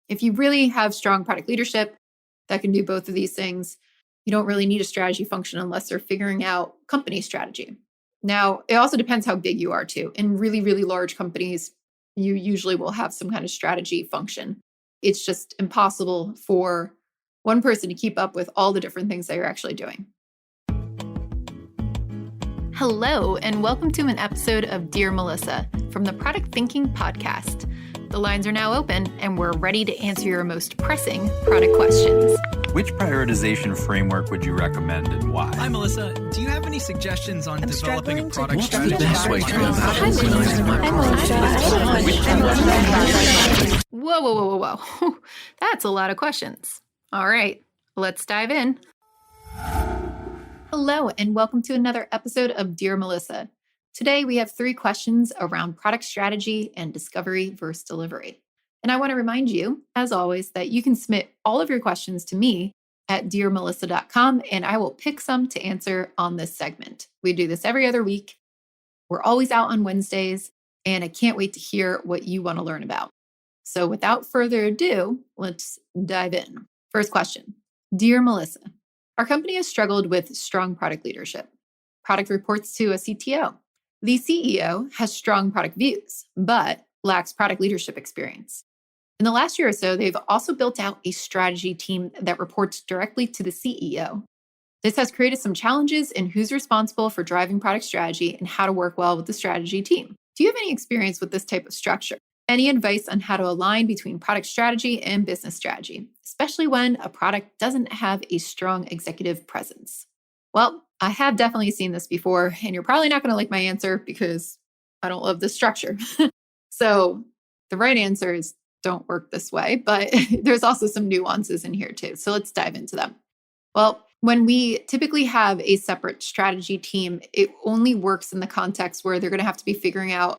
If you really have strong product leadership that can do both of these things, you don't really need a strategy function unless they're figuring out company strategy. Now, it also depends how big you are too. In really, really large companies, you usually will have some kind of strategy function. It's just impossible for one person to keep up with all the different things that you're actually doing. Hello, and welcome to an episode of Dear Melissa from the Product Thinking Podcast. The lines are now open, and we're ready to answer your most pressing product questions. Which prioritization framework would you recommend and why? Hi, Melissa. Do you have any suggestions on developing a product strategy? Whoa. That's a lot of questions. All right, let's dive in. Hello, and welcome to another episode of Dear Melissa. Today, we have 3 questions around product strategy and discovery versus delivery. And I want to remind you, as always, that you can submit all of your questions to me at dearmelissa.com, and I will pick some to answer on this segment. We do this every other week. We're always out on Wednesdays, and I can't wait to hear what you want to learn about. So without further ado, let's dive in. First question. Dear Melissa, our company has struggled with strong product leadership. Product reports to a CTO. The CEO has strong product views, but lacks product leadership experience. In the last year or so, they've also built out a strategy team that reports directly to the CEO. This has created some challenges in who's responsible for driving product strategy and how to work well with the strategy team. Do you have any experience with this type of structure? Any advice on how to align between product strategy and business strategy, especially when a product doesn't have a strong executive presence? Well, I have definitely seen this before, and you're probably not going to like my answer because I don't love this structure. So the right answer is don't work this way, but there's also some nuances in here too. So let's dive into them. Well, when we typically have a separate strategy team, it only works in the context where they're going to have to be figuring out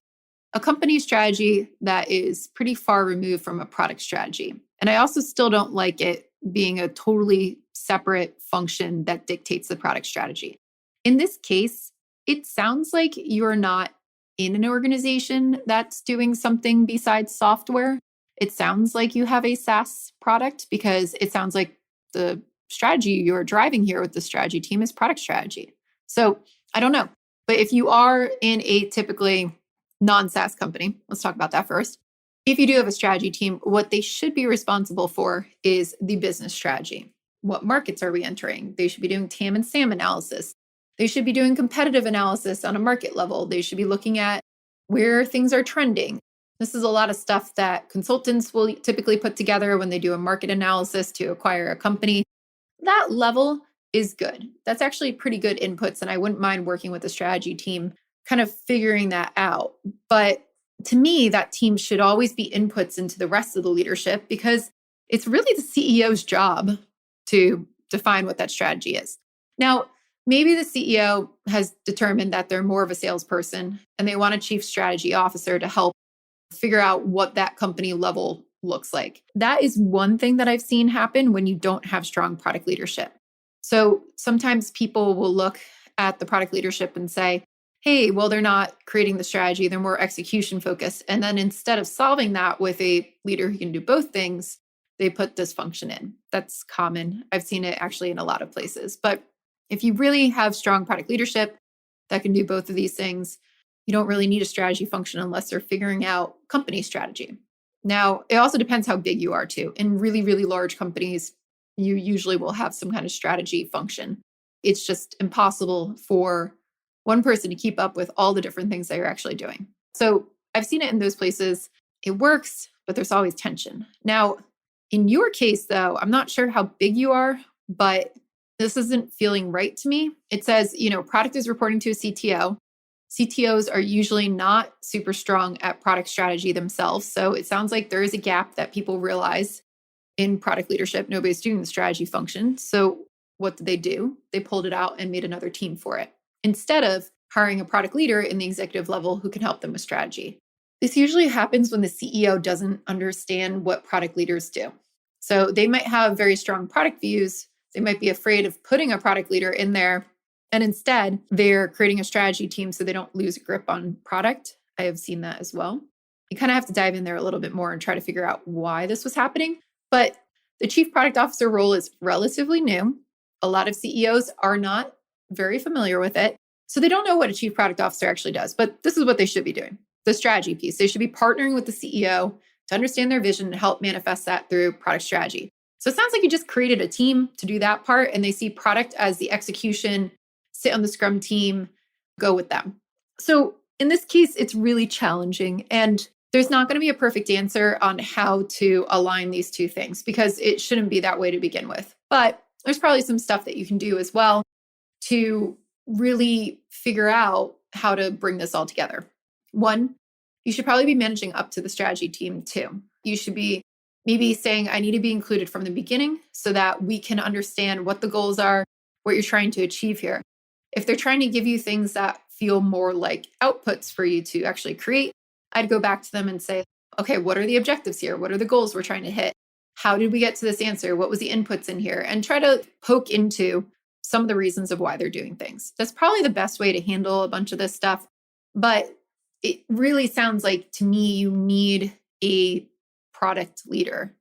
a company strategy that is pretty far removed from a product strategy. And I also still don't like it being a totally separate function that dictates the product strategy. In this case, it sounds like you're not in an organization that's doing something besides software. It sounds like you have a SaaS product because it sounds like the strategy you're driving here with the strategy team is product strategy. So I don't know. But if you are in a typically non-SaaS company, let's talk about that first. If you do have a strategy team, what they should be responsible for is the business strategy. What markets are we entering? They should be doing TAM and SAM analysis. They should be doing competitive analysis on a market level. They should be looking at where things are trending. This is a lot of stuff that consultants will typically put together when they do a market analysis to acquire a company. That level is good. That's actually pretty good inputs, and I wouldn't mind working with a strategy team kind of figuring that out. But to me, that team should always be inputs into the rest of the leadership because it's really the CEO's job to define what that strategy is. Now, maybe the CEO has determined that they're more of a salesperson and they want a chief strategy officer to help figure out what that company level looks like. That is one thing that I've seen happen when you don't have strong product leadership. So sometimes people will look at the product leadership and say, hey, well, they're not creating the strategy, they're more execution focused. And then instead of solving that with a leader who can do both things, they put this function in. That's common. I've seen it actually in a lot of places. But if you really have strong product leadership that can do both of these things, you don't really need a strategy function unless they're figuring out company strategy. Now, it also depends how big you are too. In really, really large companies, you usually will have some kind of strategy function. It's just impossible for one person to keep up with all the different things that you're actually doing. So I've seen it in those places. It works, but there's always tension. Now, in your case, though, I'm not sure how big you are, but this isn't feeling right to me. It says, product is reporting to a CTO. CTOs are usually not super strong at product strategy themselves. So it sounds like there is a gap that people realize in product leadership. Nobody's doing the strategy function. So what did they do? They pulled it out and made another team for it, instead of hiring a product leader in the executive level who can help them with strategy. This usually happens when the CEO doesn't understand what product leaders do. So they might have very strong product views. They might be afraid of putting a product leader in there. And instead, they're creating a strategy team so they don't lose a grip on product. I have seen that as well. You kind of have to dive in there a little bit more and try to figure out why this was happening. But the chief product officer role is relatively new. A lot of CEOs are not very familiar with it. So they don't know what a chief product officer actually does, but this is what they should be doing. The strategy piece. They should be partnering with the CEO to understand their vision and help manifest that through product strategy. So it sounds like you just created a team to do that part, and they see product as the execution, sit on the Scrum team, go with them. So in this case, it's really challenging. And there's not going to be a perfect answer on how to align these two things because it shouldn't be that way to begin with. But there's probably some stuff that you can do as well to really figure out how to bring this all together. One, you should probably be managing up to the strategy team too. You should be maybe saying, I need to be included from the beginning so that we can understand what the goals are, what you're trying to achieve here. If they're trying to give you things that feel more like outputs for you to actually create, I'd go back to them and say, okay, what are the objectives here? What are the goals we're trying to hit? How did we get to this answer? What was the inputs in here? And try to poke into some of the reasons of why they're doing things. That's probably the best way to handle a bunch of this stuff. But it really sounds like to me, you need a product leader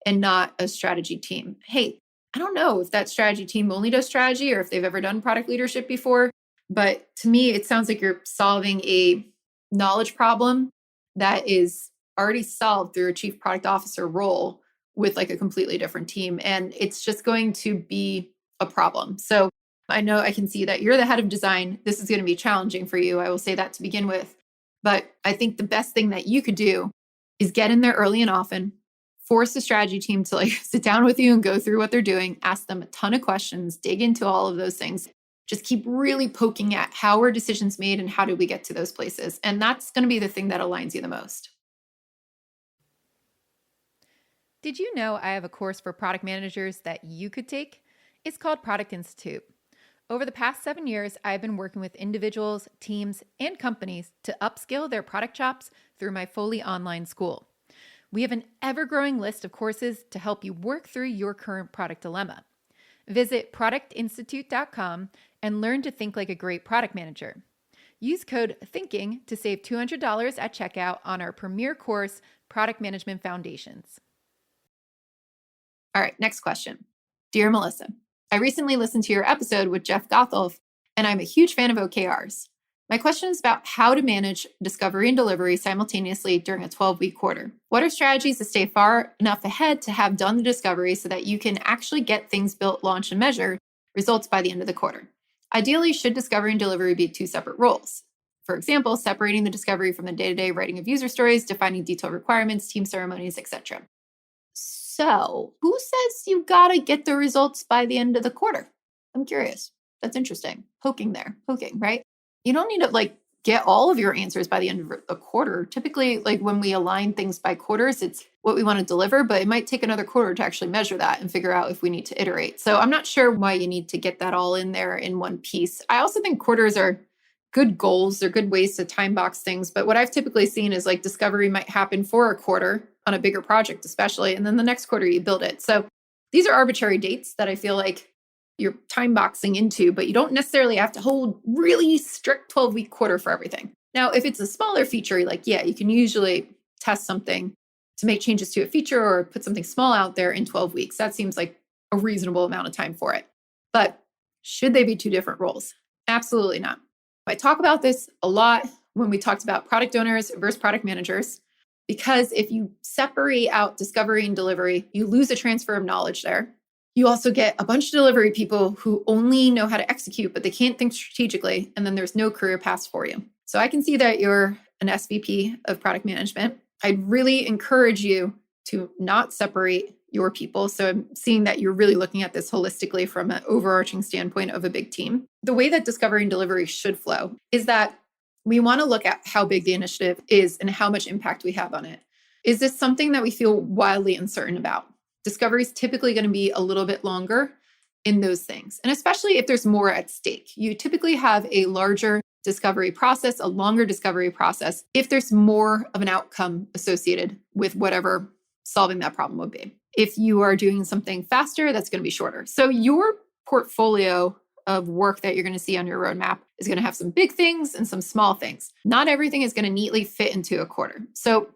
and not a strategy team. Hey, I don't know if that strategy team only does strategy or if they've ever done product leadership before. But to me, it sounds like you're solving a knowledge problem that is already solved through a chief product officer role with like a completely different team. And it's just going to be a problem. So I know I can see that you're the head of design. This is going to be challenging for you. I will say that to begin with. But I think the best thing that you could do is get in there early and often, force the strategy team to like sit down with you and go through what they're doing, ask them a ton of questions, dig into all of those things. Just keep really poking at how were decisions made and how did we get to those places. And that's going to be the thing that aligns you the most. Did you know I have a course for product managers that you could take? It's called Product Institute. Over the past 7 years, I've been working with individuals, teams, and companies to upskill their product chops through my fully online school. We have an ever-growing list of courses to help you work through your current product dilemma. Visit productinstitute.com and learn to think like a great product manager. Use code THINKING to save $200 at checkout on our premier course, Product Management Foundations. All right, next question. Dear Melissa, I recently listened to your episode with Jeff Gotholf, and I'm a huge fan of OKRs. My question is about how to manage discovery and delivery simultaneously during a 12-week quarter. What are strategies to stay far enough ahead to have done the discovery so that you can actually get things built, launch, and measure results by the end of the quarter? Ideally, should discovery and delivery be two separate roles? For example, separating the discovery from the day-to-day writing of user stories, defining detailed requirements, team ceremonies, etc. So, who says you gotta get the results by the end of the quarter? I'm curious. That's interesting. Poking, right? You don't need to get all of your answers by the end of a quarter. Typically, when we align things by quarters, it's what we want to deliver, but it might take another quarter to actually measure that and figure out if we need to iterate. So I'm not sure why you need to get that all in there in one piece. I also think quarters are good goals. They're good ways to time box things. But what I've typically seen is discovery might happen for a quarter on a bigger project, especially, and then the next quarter you build it. So these are arbitrary dates that I feel like you're time boxing into, but you don't necessarily have to hold really strict 12-week quarter for everything. Now, if it's a smaller feature, you can usually test something to make changes to a feature or put something small out there in 12 weeks. That seems like a reasonable amount of time for it. But should they be two different roles? Absolutely not. I talk about this a lot when we talked about product owners versus product managers, because if you separate out discovery and delivery, you lose a transfer of knowledge there. You also get a bunch of delivery people who only know how to execute, but they can't think strategically, and then there's no career paths for you. So I can see that you're an SVP of product management. I'd really encourage you to not separate your people. So I'm seeing that you're really looking at this holistically from an overarching standpoint of a big team. The way that discovery and delivery should flow is that we want to look at how big the initiative is and how much impact we have on it. Is this something that we feel wildly uncertain about? Discovery is typically going to be a little bit longer in those things. And especially if there's more at stake, you typically have a larger discovery process, a longer discovery process, if there's more of an outcome associated with whatever solving that problem would be. If you are doing something faster, that's going to be shorter. So your portfolio of work that you're going to see on your roadmap is going to have some big things and some small things. Not everything is going to neatly fit into a quarter. So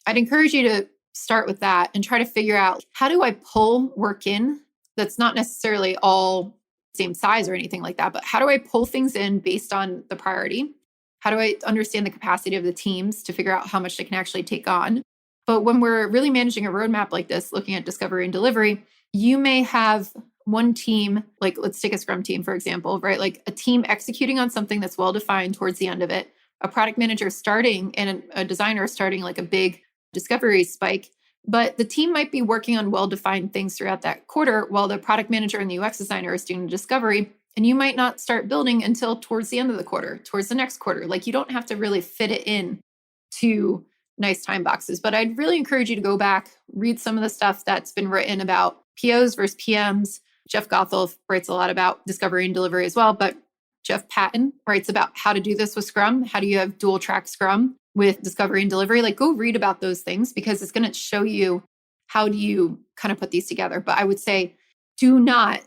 I'd encourage you to start with that and try to figure out, how do I pull work in that's not necessarily all same size or anything like that, but how do I pull things in based on the priority? How do I understand the capacity of the teams to figure out how much they can actually take on? But when we're really managing a roadmap like this, looking at discovery and delivery, you may have one team, like let's take a Scrum team, for example, right? Like a team executing on something that's well defined towards the end of it, a product manager starting and a designer starting like a big discovery spike. But the team might be working on well defined things throughout that quarter while the product manager and the UX designer is doing discovery. And you might not start building until towards the end of the quarter, towards the next quarter. Like you don't have to really fit it in to nice time boxes. But I'd really encourage you to go back, read some of the stuff that's been written about POs versus PMs. Jeff Gothel writes a lot about discovery and delivery as well. But Jeff Patton writes about how to do this with Scrum. How do you have dual track Scrum with discovery and delivery? Like go read about those things because it's going to show you how do you kind of put these together. But I would say do not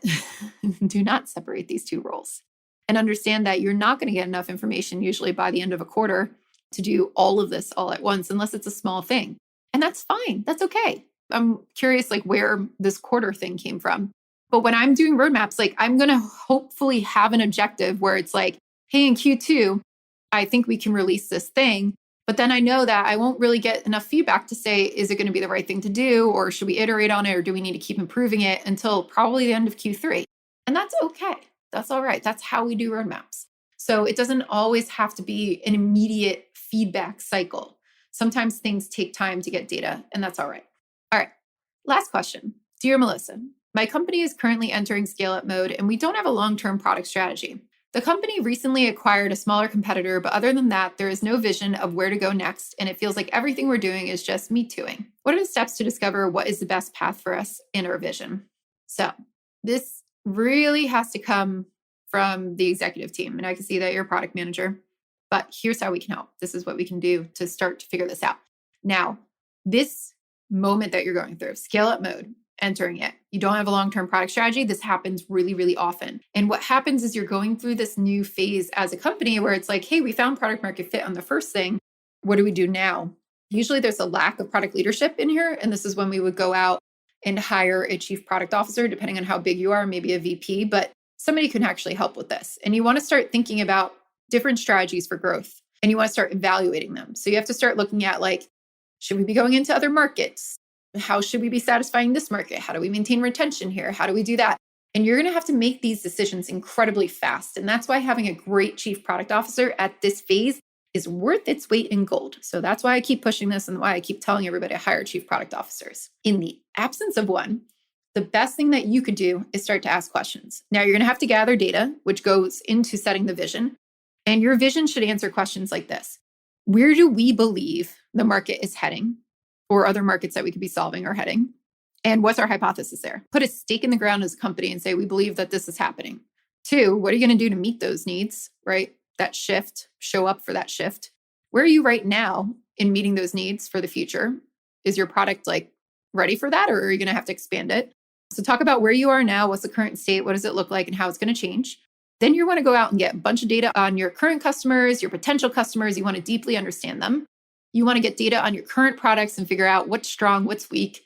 separate these two roles and understand that you're not going to get enough information usually by the end of a quarter to do all of this all at once, unless it's a small thing. And that's fine. That's okay. I'm curious like where this quarter thing came from. But when I'm doing roadmaps, like I'm going to hopefully have an objective where it's like, hey, in Q2, I think we can release this thing. But then I know that I won't really get enough feedback to say, is it going to be the right thing to do? Or should we iterate on it? Or do we need to keep improving it until probably the end of Q3? And that's okay. That's all right. That's how we do roadmaps. So it doesn't always have to be an immediate feedback cycle. Sometimes things take time to get data, and that's all right. All right. Last question. Dear Melissa, my company is currently entering scale-up mode, and we don't have a long-term product strategy. The company recently acquired a smaller competitor, but other than that, there is no vision of where to go next, and it feels like everything we're doing is just me tooing. What are the steps to discover what is the best path for us in our vision? So this really has to come from the executive team, and I can see that you're a product manager, but here's how we can help. This is what we can do to start to figure this out. Now, this moment that you're going through, scale-up mode, entering it. You don't have a long-term product strategy. This happens really, really often. And what happens is you're going through this new phase as a company where it's like, hey, we found product market fit on the first thing. What do we do now? Usually there's a lack of product leadership in here. And this is when we would go out and hire a chief product officer, depending on how big you are, maybe a VP, but somebody can actually help with this. And you want to start thinking about different strategies for growth and you want to start evaluating them. So you have to start looking at like, should we be going into other markets? How should we be satisfying this market? How do we maintain retention here? How do we do that? And you're going to have to make these decisions incredibly fast. And that's why having a great chief product officer at this phase is worth its weight in gold. So that's why I keep pushing this and why I keep telling everybody to hire chief product officers. In the absence of one, the best thing that you could do is start to ask questions. Now you're going to have to gather data, which goes into setting the vision. And your vision should answer questions like this. Where do we believe the market is heading? Or other markets that we could be solving or heading? And what's our hypothesis there? Put a stake in the ground as a company and say, we believe that this is happening. 2, what are you going to do to meet those needs, right? That shift, show up for that shift. Where are you right now in meeting those needs for the future? Is your product like ready for that, or are you going to have to expand it? So talk about where you are now, what's the current state, what does it look like, and how it's going to change. Then you want to go out and get a bunch of data on your current customers, your potential customers. You want to deeply understand them. You want to get data on your current products and figure out what's strong, what's weak,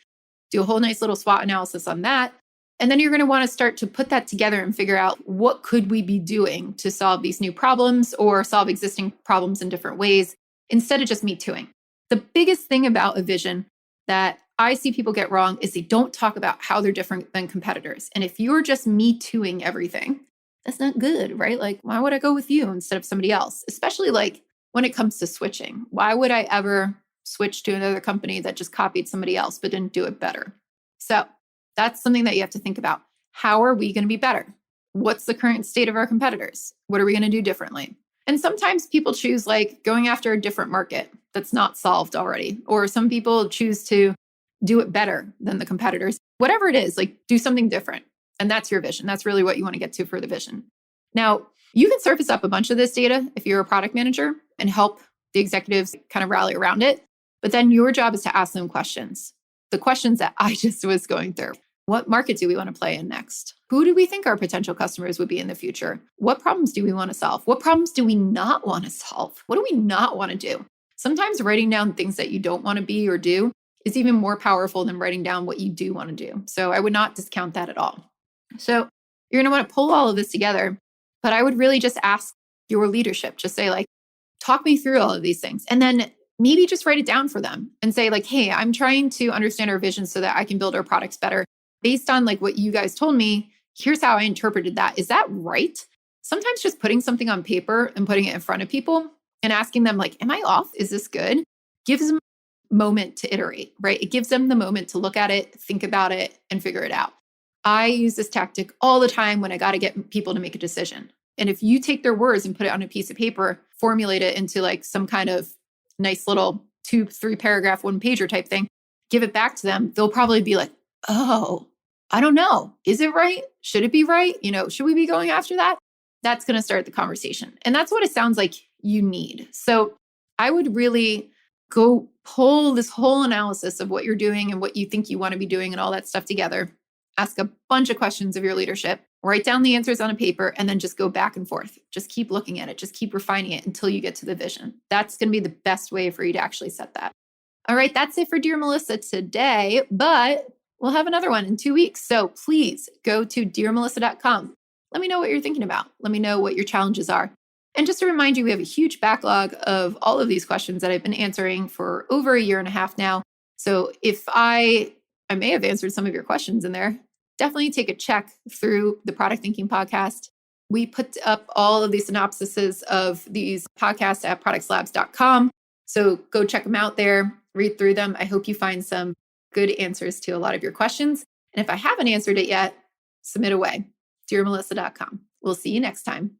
do a whole nice little SWOT analysis on that. And then you're going to want to start to put that together and figure out what could we be doing to solve these new problems or solve existing problems in different ways instead of just me tooing. The biggest thing about a vision that I see people get wrong is they don't talk about how they're different than competitors. And if you're just me tooing everything, that's not good, right? Like, why would I go with you instead of somebody else? Especially like when it comes to switching. Why would I ever switch to another company that just copied somebody else but didn't do it better? So that's something that you have to think about. How are we going to be better? What's the current state of our competitors? What are we going to do differently? And sometimes people choose like going after a different market that's not solved already. Or some people choose to do it better than the competitors. Whatever it is, like do something different. And that's your vision. That's really what you want to get to for the vision. Now, you can surface up a bunch of this data if you're a product manager and help the executives kind of rally around it. But then your job is to ask them questions. The questions that I just was going through. What market do we want to play in next? Who do we think our potential customers would be in the future? What problems do we want to solve? What problems do we not want to solve? What do we not want to do? Sometimes writing down things that you don't want to be or do is even more powerful than writing down what you do want to do. So I would not discount that at all. So you're going to want to pull all of this together, but I would really just ask your leadership, just say like, talk me through all of these things. And then maybe just write it down for them and say like, hey, I'm trying to understand our vision so that I can build our products better. Based on like what you guys told me, here's how I interpreted that. Is that right? Sometimes just putting something on paper and putting it in front of people and asking them like, am I off? Is this good? Gives them a moment to iterate, right? It gives them the moment to look at it, think about it, and figure it out. I use this tactic all the time when I got to get people to make a decision. And if you take their words and put it on a piece of paper, formulate it into like some kind of nice little 2-3 paragraph, 1-pager type thing, give it back to them, they'll probably be like, oh, I don't know. Is it right? Should it be right? Should we be going after that? That's going to start the conversation. And that's what it sounds like you need. So I would really go pull this whole analysis of what you're doing and what you think you want to be doing and all that stuff together. Ask a bunch of questions of your leadership, write down the answers on a paper, and then just go back and forth. Just keep looking at it. Just keep refining it until you get to the vision. That's going to be the best way for you to actually set that. All right, that's it for Dear Melissa today, but we'll have another one in 2 weeks. So please go to dearmelissa.com. Let me know what you're thinking about. Let me know what your challenges are. And just to remind you, we have a huge backlog of all of these questions that I've been answering for over a year and a half now. So if I may have answered some of your questions in there, definitely take a check through the Product Thinking Podcast. We put up all of these synopsises of these podcasts at productslabs.com. So go check them out there, read through them. I hope you find some good answers to a lot of your questions. And if I haven't answered it yet, submit away. dearmelissa.com. We'll see you next time.